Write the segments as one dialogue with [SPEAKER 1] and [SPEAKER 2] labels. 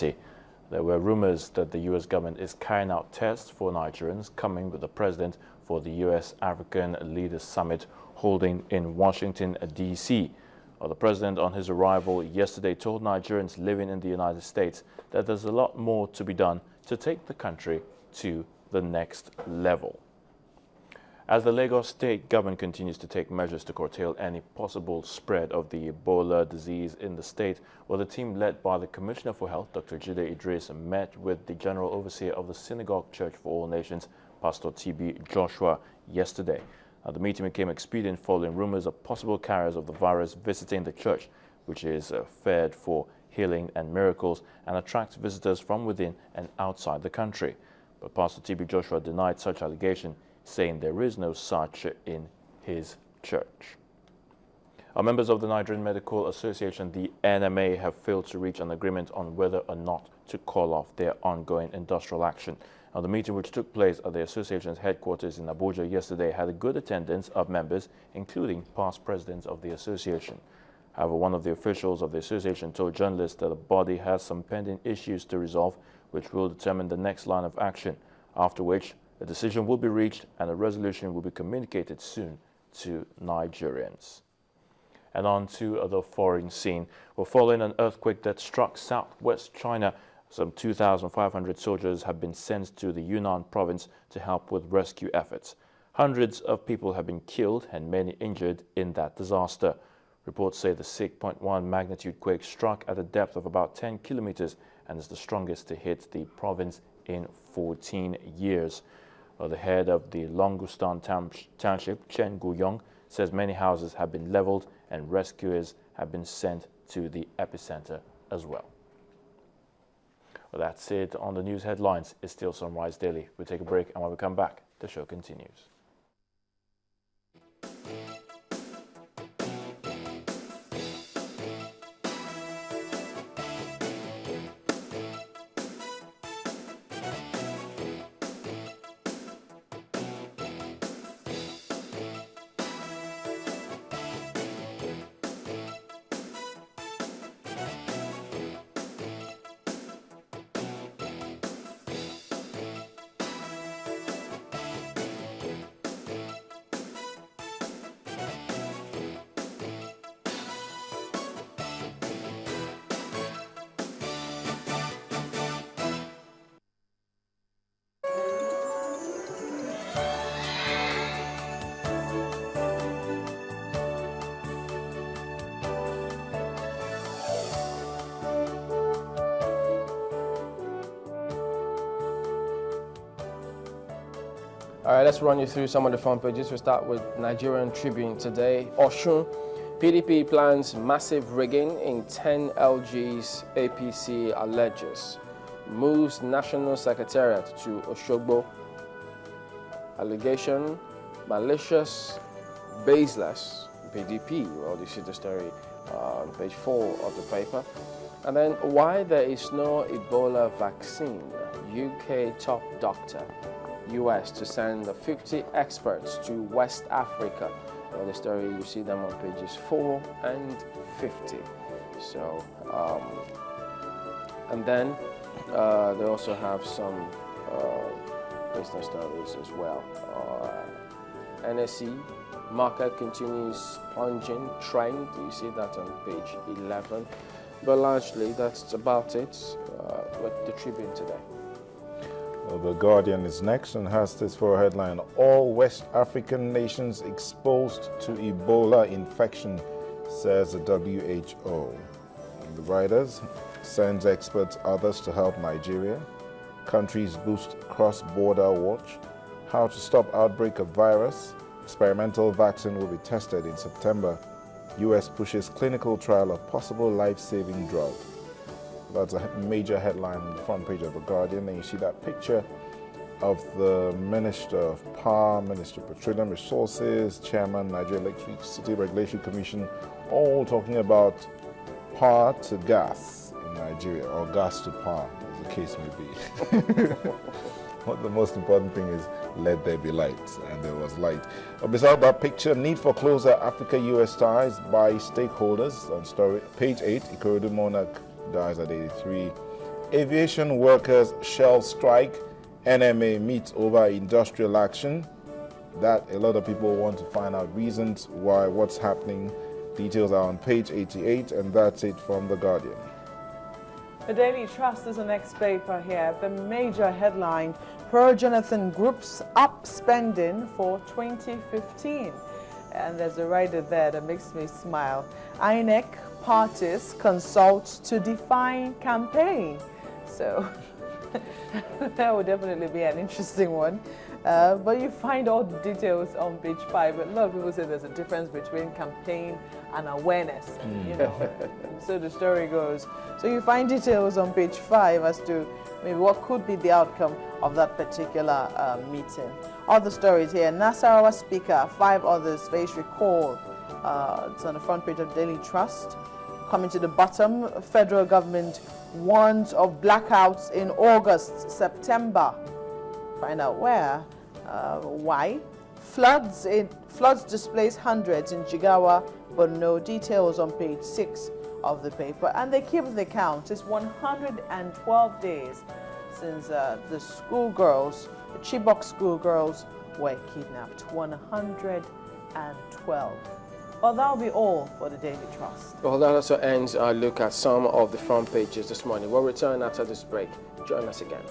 [SPEAKER 1] party. There were rumors that the U.S. government is carrying out tests for Nigerians coming with the president for the U.S. African Leaders Summit holding in Washington, D.C. The president, on his arrival yesterday, told Nigerians living in the United States that there's a lot more to be done to take the country to the next level. As the Lagos state government continues to take measures to curtail any possible spread of the Ebola disease in the state, the team led by the Commissioner for Health, Dr. Jide Idris, met with the General Overseer of the Synagogue Church for All Nations, Pastor T.B. Joshua, yesterday. The meeting became expedient following rumors of possible carriers of the virus visiting the church, which is feared for healing and miracles and attracts visitors from within and outside the country. But Pastor T.B. Joshua denied such allegation, saying there is no such in his church. Members of the Nigerian Medical Association, the NMA, have failed to reach an agreement on whether or not to call off their ongoing industrial action. The meeting, which took place at the association's headquarters in Abuja yesterday, had a good attendance of members, including past presidents of the association. However, one of the officials of the association told journalists that the body has some pending issues to resolve, which will determine the next line of action, after which a decision will be reached and a resolution will be communicated soon to Nigerians. And on to the foreign scene. Following an earthquake that struck southwest China, some 2,500 soldiers have been sent to the Yunnan province to help with rescue efforts. Hundreds of people have been killed and many injured in that disaster. Reports say the 6.1 magnitude quake struck at a depth of about 10 kilometers and is the strongest to hit the province in 14 years. The head of the Longustan Township, Chen Guyong, says many houses have been leveled and rescuers have been sent to the epicenter as well. That's it on the news headlines. It's still Sunrise Daily. We'll take a break, and when we come back, the show continues.
[SPEAKER 2] All right, let's run you through some of the front pages. We'll start with Nigerian Tribune today. Oshun, PDP plans massive rigging in 10 LGs, APC alleges. Moves National Secretariat to Oshogbo. Allegation, malicious, baseless, PDP. Well, you see the story on page 4 of the paper. And then, why there is no Ebola vaccine? UK top doctor. US to send 50 experts to West Africa. Well, the story, you see them on pages 4 and 50. So, and then they also have some business stories as well. NSE market continues plunging trend. You see that on page 11. But largely, that's about it with the Tribune today.
[SPEAKER 3] Well, the Guardian is next and has this for a headline: all West African nations exposed to Ebola infection, says the WHO. And the writers sends experts others to help Nigeria. Countries boost cross-border watch. How to stop outbreak of virus. Experimental vaccine will be tested in September. US pushes clinical trial of possible life-saving drug. That's a major headline on the front page of The Guardian. And you see that picture of the Minister of Power, Minister of Petroleum Resources, Chairman, Nigeria Electricity Regulatory Commission, all talking about power to gas in Nigeria, or gas to power, as the case may be. What the most important thing is, let there be light, and there was light. Beside that picture, need for closer Africa-US ties by stakeholders. On story, page 8, Ikorodu monarch dies at 83. Aviation workers shell strike. NMA meets over industrial action. That a lot of people want to find out reasons why, what's happening. Details are on page 88, and that's it from The Guardian.
[SPEAKER 4] The Daily Trust is the next paper here. The major headline, pro-Jonathan groups up spending for 2015. And there's a rider there that makes me smile. INEC parties consult to define campaign. So that would definitely be an interesting one. But you find all the details on page 5. A lot of people say there's a difference between campaign and awareness. You know, so the story goes. So you find details on page 5 as to maybe what could be the outcome of that particular meeting. Other stories here. Nasarawa Speaker, 5 others face recall. It's on the front page of Daily Trust. Coming to the bottom, federal government warns of blackouts in August, September. Find out where, why. Floods displace hundreds in Jigawa, but no details on page 6 of the paper. And they keep the count. It's 112 days since the schoolgirls, the Chibok schoolgirls, were kidnapped. 112. Well, that'll be all for the Daily Trust.
[SPEAKER 2] Well, that also ends our look at some of the front pages this morning. We'll return after this break. Join us again.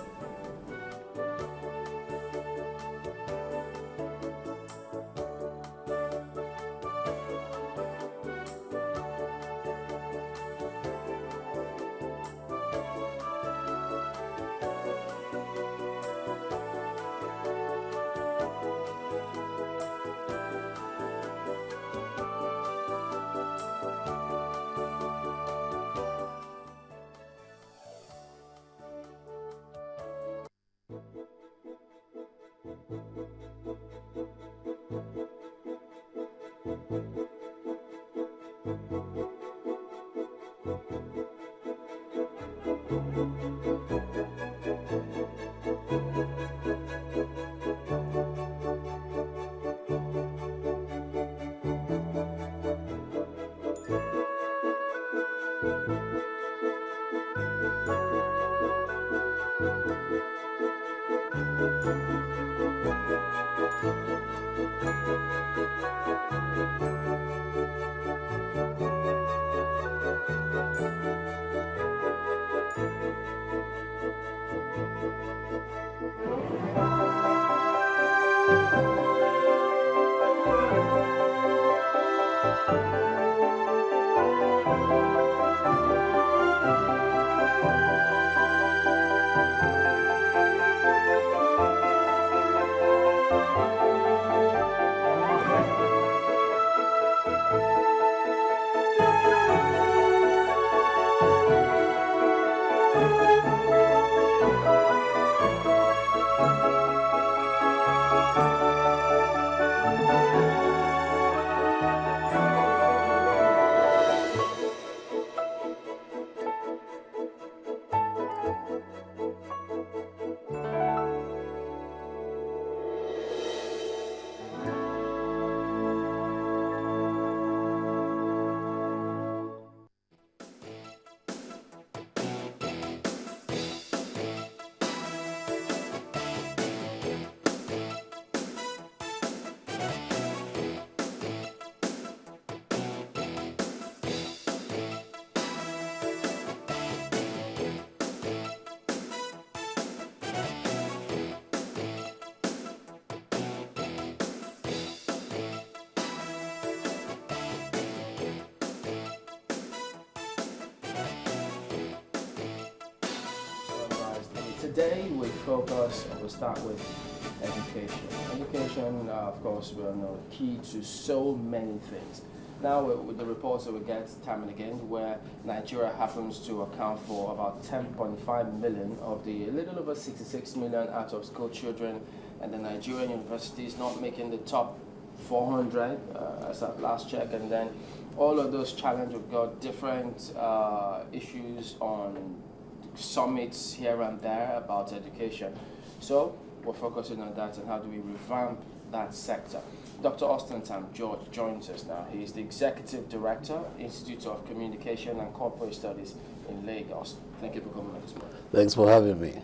[SPEAKER 2] Today we focus, we'll start with education. Education, of course, we all know, key to so many things. Now with the reports that we get time and again, where Nigeria happens to account for about 10.5 million of the little over 66 million out of school children, and the Nigerian universities not making the top 400 as at last check, and then all of those challenges, we've got different issues on summits here and there about education. So we're focusing on that and how do we revamp that sector. Dr. Austin Tam George joins us now. He is the Executive Director, Institute of Communication and Corporate Studies in Lagos. Thank you for coming on this morning.
[SPEAKER 5] Thanks for having me.